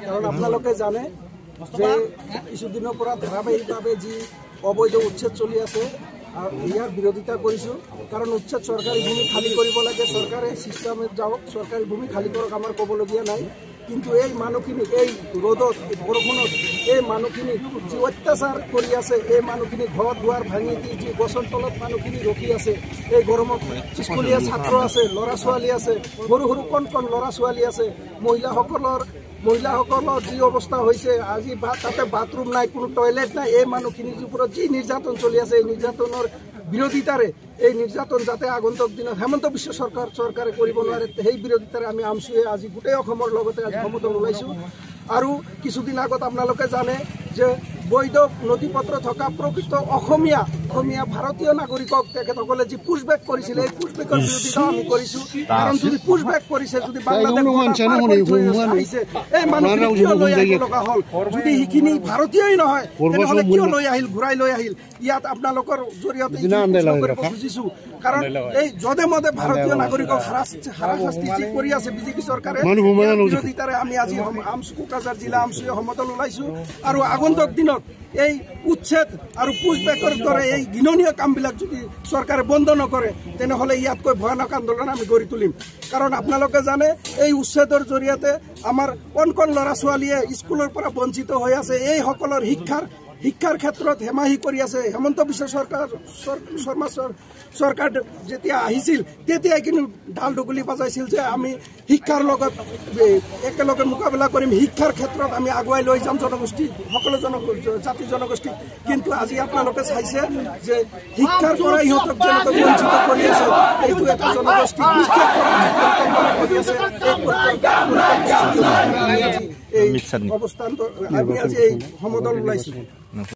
কাৰণ আপনালোকে জানে যে কিছুদিনৰ পৰা ধাৰাবাহিকভাৱে যি অবৈধ উচ্ছেদ চলি আছে ইয়াৰ বিৰোধিতা কৰিছোঁ। কাৰণ উচ্ছেদ চৰকাৰী ভূমি খালী কৰিব লাগে, চৰকাৰে চিষ্টেমত যাওক, চৰকাৰী ভূমি খালী কৰক, আমাৰ ক'বলগীয়া নাই। কিন্তু এই মানুহখিনিক এই ৰ'দত বৰষুণত এই মানুহখিনিক যি অত্যাচাৰ কৰি আছে, এই মানুহখিনি ঘৰ দুৱাৰ ভাঙি দি যি গছৰ তলত মানুহখিনি ৰখি আছে, এই গৰমত স্কুলীয়া ছাত্ৰ আছে, ল'ৰা ছোৱালী আছে, সৰু সৰু কণ কণ ল'ৰা ছোৱালী আছে, মহিলাসকলৰ যি অৱস্থা হৈছে, আজি তাতে বাথৰুম নাই, কোনো টয়লেট নাই, এই মানুহখিনিৰ ওপৰত যি নিৰ্যাতন চলি আছে, এই নিৰ্যাতনৰ বিৰোধিতাৰে এই নিৰ্যাতন যাতে আগন্তুক দিনত হেমন্ত বিশ্ব চৰকাৰে কৰিব নোৱাৰে, সেই বিৰোধিতাৰে আমি আমচুৱে আজি গোটেই অসমৰ লগতে আজি সমদল ওলাইছোঁ। আৰু কিছুদিন আগত আপোনালোকে জানে যে বৈধ নথি পত্ৰ থকা প্ৰকৃত অসমীয়া ভাৰতীয় নাগৰিকক তেখেতসকলে যি পুছবেক কৰিছিলে, এই পুছবেকৰ বিৰোধিতা আমি কৰিছোঁ। কাৰণ যদি পুছবেক কৰিছে, যদি বাংলাদেশ আহিছে, এই মানুহখিনি কিয় লৈ আহিব লগা হ'ল? যদি সেইখিনি ভাৰতীয়ই নহয় তেনেহ'লে কিয় লৈ আহিল, ঘূৰাই লৈ আহিল? ইয়াত আপোনালোকৰ জৰিয়তে বুজিছোঁ। কাৰণ এই যধে মধে ভাৰতীয় নাগৰিকক হাৰাশাস্তি যি কৰি আছে বিজেপি চৰকাৰে, বিৰোধিতাৰে আমি আজি কোকৰাঝাৰ জিলা আমচুৱে সমদল ওলাইছোঁ। আৰু আগন্তুক দিনত এই উচ্ছেদ আৰু পুছবেকৰ দৰে এই ঘৃণনীয় কামবিলাক যদি চৰকাৰে বন্ধ নকৰে, তেনেহ'লে ইয়াতকৈ ভয়ানক আন্দোলন আমি গঢ়ি তুলিম। কাৰণ আপোনালোকে জানে এই উচ্ছেদৰ জৰিয়তে আমাৰ কণ কণ ল'ৰা ছোৱালীয়ে স্কুলৰ পৰা বঞ্চিত হৈ আছে, এইসকলৰ শিক্ষাৰ ক্ষেত্ৰত হেমাহি কৰি আছে। হেমন্ত বিশ্ব শৰ্মা চৰকাৰ যেতিয়া আহিছিল তেতিয়াই কিন্তু ঢাল ঢুকুলি বজাইছিল যে আমি শিক্ষাৰ লগত একেলগে মোকাবিলা কৰিম, শিক্ষাৰ ক্ষেত্ৰত আমি আগুৱাই লৈ যাম জনগোষ্ঠী, সকলো জাতি জনগোষ্ঠীক। কিন্তু আজি আপোনালোকে চাইছে যে শিক্ষাৰ পৰা ইহঁতক যেনেকৈ বঞ্চিত কৰি আছে, এইটো এটা জনগোষ্ঠীক নিক্ষেপ কৰি আছে। এই অৱস্থান আমি আজি এই সমদল ওলাইছোঁ।